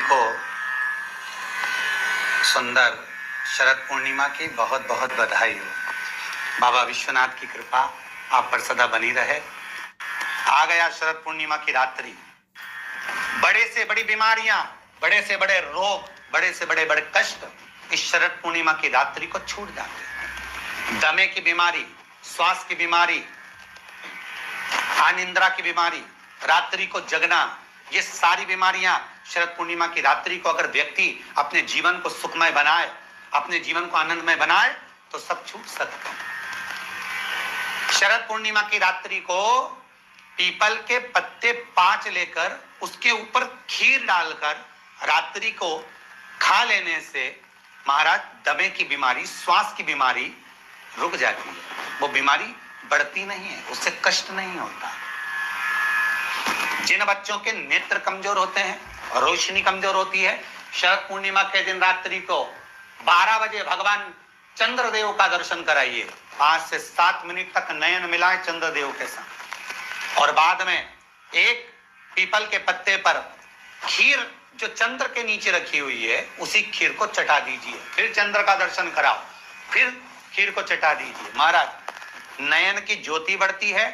को सुंदर शरद पूर्णिमा की बहुत बहुत बधाई हो। बाबा विश्वनाथ की कृपा आप पर सदा बनी रहे। आ गया शरद पूर्णिमा की रात्रि। बड़े से बड़ी बीमारियां, बड़े से बड़े रोग, बड़े से बड़े बड़े कष्ट इस शरद पूर्णिमा की रात्रि को छूट जाते हैं। दमे की बीमारी, श्वास की बीमारी, अनिद्रा की बीमारी, रात्रि को जगना, ये सारी बीमारियां शरद पूर्णिमा की रात्रि को अगर व्यक्ति अपने जीवन को सुखमय बनाए, अपने जीवन को आनंदमय बनाए तो सब छूट सकते हैं। शरद पूर्णिमा की रात्रि को पीपल के पत्ते 5 लेकर उसके ऊपर खीर डालकर रात्रि को खा लेने से महाराज दमे की बीमारी, श्वास की बीमारी रुक जाती है। वो बीमारी बढ़ती नहीं है, उससे कष्ट नहीं होता। जिन बच्चों के नेत्र कमजोर होते हैं, रोशनी कमजोर होती है, शरद पूर्णिमा के दिन रात्रि को 12 बजे भगवान चंद्रदेव का दर्शन कराइए। 5 से 7 मिनट तक नयन मिलाए चंद्रदेव के साथ और बाद में एक पीपल के पत्ते पर खीर जो चंद्र के नीचे रखी हुई है उसी खीर को चटा दीजिए। फिर चंद्र का दर्शन कराओ, फिर खीर को चटा दीजिए। महाराज नयन की ज्योति बढ़ती है,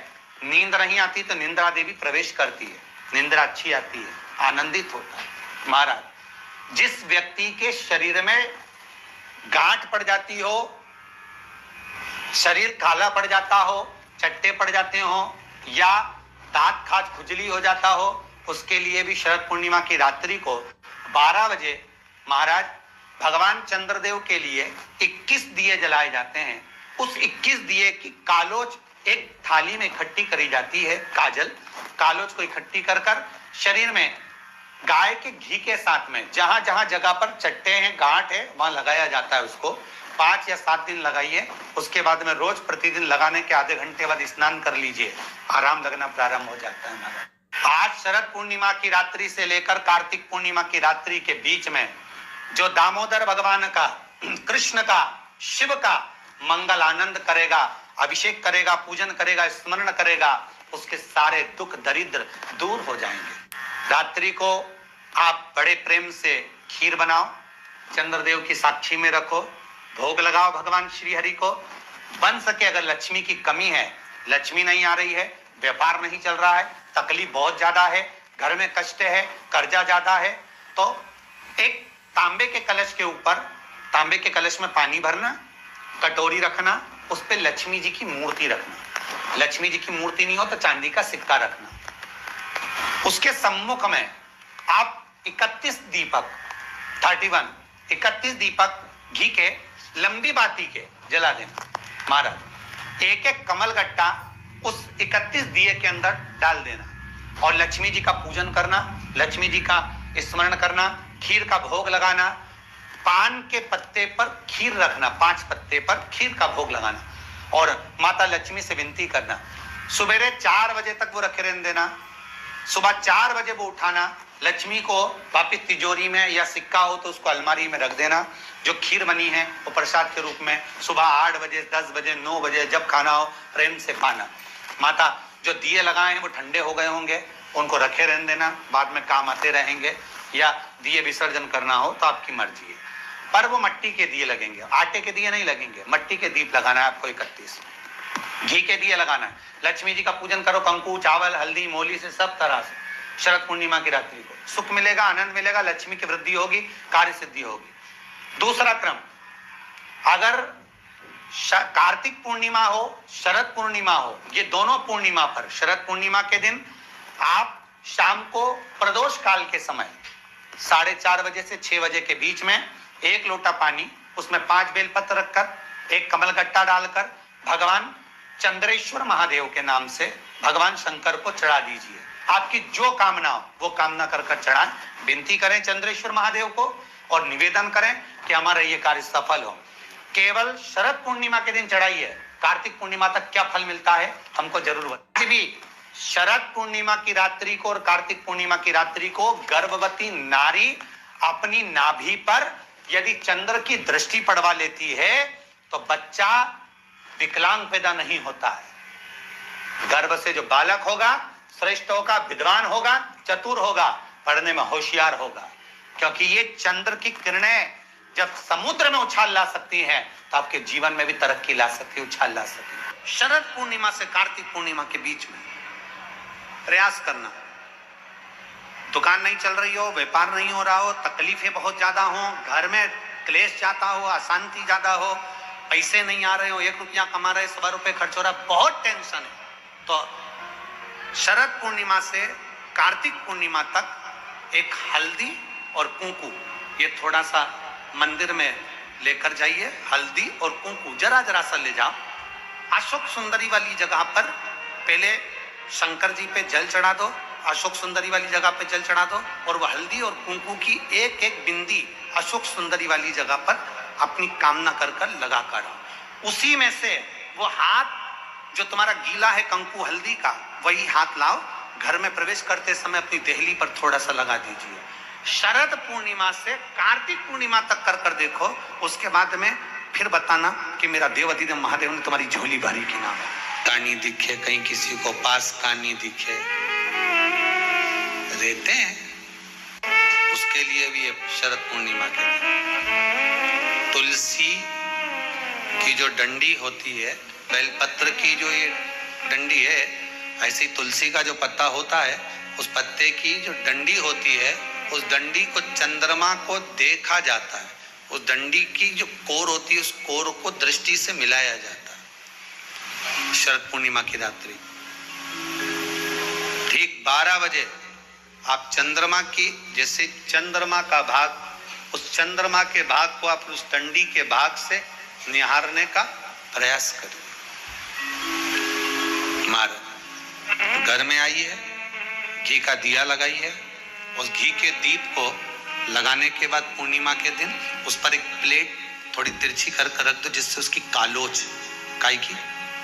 नींद नहीं आती तो निंद्रा देवी प्रवेश करती है, निंद्रा अच्छी आती है, आनंदित होता है। महाराज जिस व्यक्ति के शरीर में गांठ पड़ जाती हो, शरीर काला पड़ जाता हो, चट्टे पड़ जाते हो या दांत खाज खुजली हो जाता हो, उसके लिए भी शरद पूर्णिमा की रात्रि को 12 बजे महाराज भगवान चंद्रदेव के लिए 21 दिए जलाए जाते हैं। उस 21 दिए की कालोज एक थाली में इकट्ठी करी जाती है। कालोज को इकट्ठी कर शरीर में गाय के घी के साथ में जहां जहां जगह पर चट्टे हैं, गांठ है, वहां लगाया जाता है। उसको 5 या 7 दिन लगाइए। उसके बाद में रोज प्रतिदिन लगाने के आधे घंटे बाद स्नान कर लीजिए, आराम लगना प्रारंभ हो जाता है। आज शरद पूर्णिमा की रात्रि से लेकर कार्तिक पूर्णिमा की रात्रि के बीच में जो दामोदर भगवान का, कृष्ण का, शिव का मंगल आनंद करेगा, अभिषेक करेगा, पूजन करेगा, स्मरण करेगा, उसके सारे दुख दरिद्र दूर हो जाएंगे। रात्रि को आप बड़े प्रेम से खीर बनाओ, चंद्रदेव की साक्षी में रखो, भोग लगाओ भगवान श्री हरि को। बन सके अगर लक्ष्मी की कमी है, लक्ष्मी नहीं आ रही है, व्यापार नहीं चल रहा है, तकलीफ बहुत ज्यादा है, घर में कष्ट है, कर्जा ज्यादा है, तो एक तांबे के कलश के ऊपर, तांबे के कलश में पानी भरना, कटोरी रखना, उस पे लक्ष्मी जी की मूर्ति रखना। लक्ष्मी जी की मूर्ति नहीं हो तो चांदी का सिक्का रखना। उसके सम्मुख में आप 31 दीपक घी के लंबी बाती के जला देना। महाराज एक एक कमल गट्टा उस 31 दिए के अंदर डाल देना और लक्ष्मी जी का पूजन करना, लक्ष्मी जी का स्मरण करना, खीर का भोग लगाना, पान के पत्ते पर खीर रखना, 5 पत्ते पर खीर का भोग लगाना और माता लक्ष्मी से विनती करना। सुबेरे 4 बजे तक वो रखे रहने देना, सुबह 4 बजे वो उठाना, लक्ष्मी को वापिस तिजोरी में या सिक्का हो तो उसको अलमारी में रख देना। जो खीर बनी है वो प्रसाद के रूप में सुबह 8 बजे, 10 बजे, 9 बजे जब खाना हो प्रेम से खाना। माता जो दिए लगाए हैं वो ठंडे हो गए होंगे, उनको रखे रहने देना, बाद में काम आते रहेंगे, या दिए विसर्जन करना हो तो आपकी मर्जी है। पर वो मट्टी के दिए लगेंगे, आटे के दिए नहीं लगेंगे, मट्टी के दीप लगाना है आपको। 31 घी के दिए लगाना है। लक्ष्मी जी का पूजन करो, कंकु, चावल, हल्दी, मोली से, सब तरह से। शरद पूर्णिमा की रात्रि को सुख मिलेगा, आनंद मिलेगा, लक्ष्मी की वृद्धि होगी, कार्य सिद्धि होगी। दूसरा क्रम, अगर कार्तिक पूर्णिमा हो, शरद पूर्णिमा हो, ये दोनों पूर्णिमा पर शरद पूर्णिमा के दिन आप शाम को प्रदोष काल के समय 4:30 बजे से 6 बजे के बीच में 1 लोटा पानी, उसमें 5 बेलपत्र रखकर, एक कमल गट्टा डालकर भगवान चंद्रेश्वर महादेव के नाम से भगवान शंकर को चढ़ा दीजिए। आपकी जो कामना हो वो कामना कर चढ़ाएं, विनती करें चंद्रेश्वर महादेव को और निवेदन करें कि हमारा ये कार्य सफल हो। केवल शरद पूर्णिमा के दिन चढ़ाइए, कार्तिक पूर्णिमा तक क्या फल मिलता है हमको जरूर बताइए। भी शरद पूर्णिमा की रात्रि को और कार्तिक पूर्णिमा की रात्रि को गर्भवती नारी अपनी नाभि पर यदि चंद्र की दृष्टि पड़वा लेती है तो बच्चा विकलांग पैदा नहीं होता है। गर्भ से जो बालक होगा श्रेष्ठ होगा, विद्वान होगा, चतुर होगा, पढ़ने में होशियार होगा क्योंकि ये चंद्र की किरणें जब समुद्र में उछाल ला सकती हैं तो आपके जीवन में भी तरक्की ला सकती है, उछाल ला सकती है। शरद पूर्णिमा से कार्तिक पूर्णिमा के बीच में प्रयास करना। दुकान नहीं चल रही हो, व्यापार नहीं हो रहा हो, तकलीफें बहुत ज्यादा हो, घर में क्लेश जाता हो, अशांति ज्यादा हो, पैसे नहीं आ रहे हो, 1 रुपया कमा रहे 100 रुपए खर्च हो रहा, बहुत टेंशन है, तो शरद पूर्णिमा से कार्तिक पूर्णिमा तक एक हल्दी और कुंकू ये थोड़ा सा मंदिर में लेकर जाइए। हल्दी और कुंकू जरा जरा सा ले जाओ। अशोक सुंदरी वाली जगह पर पहले शंकर जी पे जल चढ़ा दो, अशोक सुंदरी वाली जगह पे जल चढ़ा दो, और वह हल्दी और कुंकू की एक एक बिंदी अशोक सुंदरी वाली जगह पर अपनी कामना कर कर लगा कर आओ। उसी में से वो हाथ जो तुम्हारा गीला है कंकु हल्दी का, वही हाथ लाओ, घर में प्रवेश करते समय अपनी देहली पर थोड़ा सा लगा दीजिए। शरद पूर्णिमा से कार्तिक पूर्णिमा तक कर कर देखो, उसके बाद में फिर बताना कि मेरा देव अधिदेव महादेव ने तुम्हारी झोली भरी की ना। कानी दिखे कहीं किसी को पास कानी दिखे, रहते हैं उसके लिए भी शरद पूर्णिमा के दिन तुलसी की जो डंडी होती है, बेलपत्र की जो ये डंडी है, ऐसी तुलसी का जो पत्ता होता है, उस पत्ते की जो डंडी होती है, उस डंडी को चंद्रमा को देखा जाता है, उस डंडी की जो कोर होती है, उस कोर को दृष्टि से मिलाया जाता है। शरद पूर्णिमा की रात्रि ठीक 12 बजे आप चंद्रमा की, जैसे चंद्रमा का भाग, उस चंद्रमा के भाग को आप उस डंडी के भाग से निहारने का प्रयास करें। हमारे घर में आई है, घी का दिया लगाई है, उस घी के दीप को लगाने के बाद पूर्णिमा के दिन उस पर एक प्लेट थोड़ी तिरछी कर कर रख दो, जिससे उसकी कालोच काई की,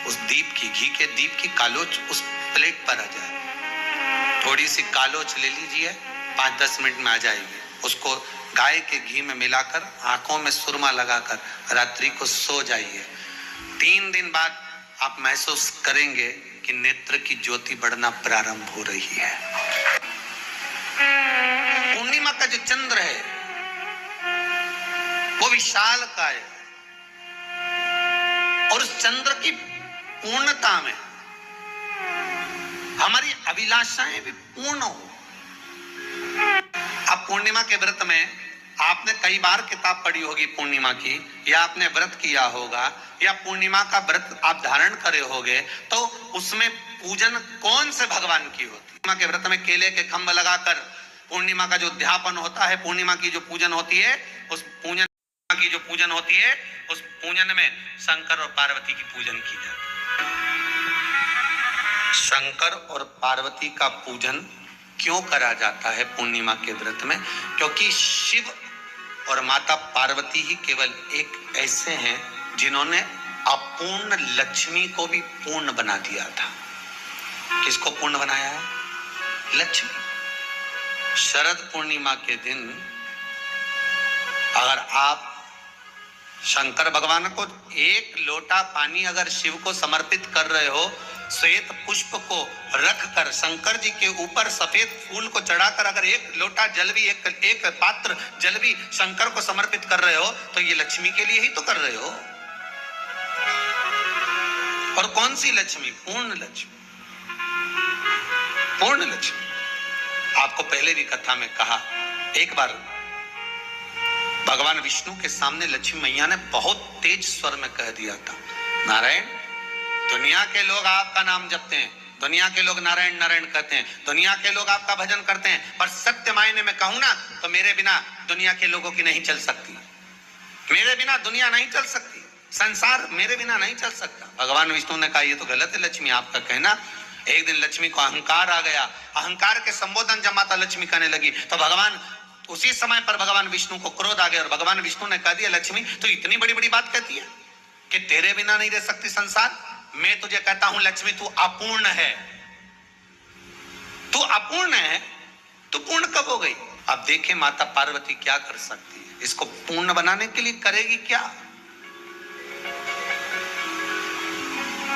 उस दीप की, घी के दीप की कालोच उस प्लेट पर आ जाए। थोड़ी सी कालोच ले लीजिए, 5-10 मिनट में आ जाएगी। उसको गाय के घी में मिलाकर आंखों में सुरमा लगाकर रात्रि को सो जाइए। 3 दिन बाद आप महसूस करेंगे कि नेत्र की ज्योति बढ़ना प्रारंभ हो रही है। पूर्णिमा का जो चंद्र है वो विशाल का है, और उस चंद्र की पूर्णता में हमारी अभिलाषाएं भी पूर्ण हो। अब पूर्णिमा के व्रत में आपने कई बार किताब पढ़ी होगी पूर्णिमा की, या आपने व्रत किया होगा, या पूर्णिमा का व्रत आप धारण करे होगे, तो उसमें पूजन कौन से भगवान की होती है? पूर्णिमा के व्रत में केले के खंभ लगाकर पूर्णिमा का जो अध्यापन होता है, पूर्णिमा की जो पूजन होती है, उस पूजन उस पूजन में शंकर और पार्वती की पूजन की जाती है। शंकर और पार्वती का पूजन क्यों करा जाता है पूर्णिमा के व्रत में? क्योंकि शिव और माता पार्वती ही केवल एक ऐसे हैं जिन्होंने अपूर्ण लक्ष्मी को भी पूर्ण बना दिया था। किसको पूर्ण बनाया है? लक्ष्मी। शरद पूर्णिमा के दिन अगर आप शंकर भगवान को 1 लोटा पानी अगर शिव को समर्पित कर रहे हो, श्वेत पुष्प को रखकर शंकर जी के ऊपर सफेद फूल को चढ़ाकर अगर 1 लोटा जल भी, एक पात्र जल भी शंकर को समर्पित कर रहे हो, तो ये लक्ष्मी के लिए ही तो कर रहे हो। और कौन सी लक्ष्मी? पूर्ण लक्ष्मी। पूर्ण लक्ष्मी। आपको पहले भी कथा में कहा, एक बार भगवान विष्णु के सामने लक्ष्मी मैया ने बहुत तेज स्वर में कह दिया था, नारायण, दुनिया के लोग आपका नाम जपते हैं, दुनिया के लोग नारायण नारायण कहते हैं, दुनिया के लोग आपका भजन करते हैं, पर सत्य मायने में कहूं ना तो मेरे बिना दुनिया के लोगों की नहीं चल सकती, मेरे बिना दुनिया नहीं चल सकती, संसार मेरे बिना नहीं चल सकता। भगवान विष्णु ने कहा, ये तो गलत है लक्ष्मी आपका कहना। एक दिन लक्ष्मी को अहंकार आ गया, अहंकार के संबोधन जब माता लक्ष्मी कहने लगी तो भगवान, उसी समय पर भगवान विष्णु को क्रोध आ गया, और भगवान विष्णु ने कह दिया, लक्ष्मी तो इतनी बड़ी बड़ी बात कहती है कि तेरे बिना नहीं रह सकती संसार। मैं तुझे कहता हूं लक्ष्मी, तू अपूर्ण है, तू अपूर्ण है, तू पूर्ण कब हो गई? अब देखें माता पार्वती क्या कर सकती है, इसको पूर्ण बनाने के लिए करेगी क्या?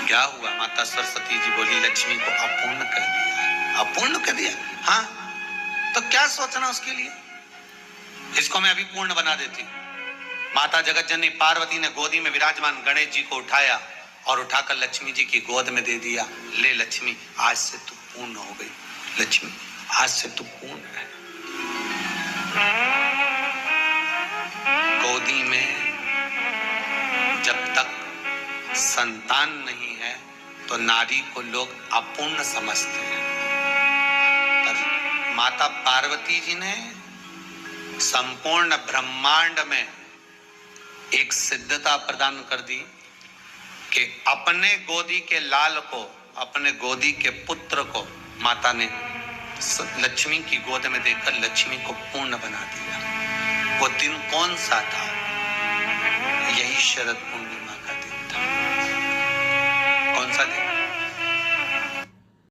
क्या हुआ? माता सरस्वती जी बोली, लक्ष्मी को अपूर्ण कह दिया। अपूर्ण कह दिया? हाँ, तो क्या सोचना उसके लिए? इसको मैं अभी पूर्ण बना देती हूँ। माता जगत जननी पार्वती ने गोदी में विराजमान गणेश जी को उठाया और उठाकर लक्ष्मी जी की गोद में दे दिया। ले लक्ष्मी, आज से तू पूर्ण हो गई। लक्ष्मी, आज से तू पूर्ण है। गोदी में जब तक संतान नहीं है तो नारी को लोग अपूर्ण समझते हैं। पर माता पार्वती जी ने संपूर्ण ब्रह्मांड में एक सिद्धता प्रदान कर दी कि अपने गोदी के लाल को, अपने गोदी के पुत्र को माता ने लक्ष्मी की गोद में देकर लक्ष्मी को पूर्ण बना दिया। वो दिन कौन सा था? यही शरद पूर्णिमा।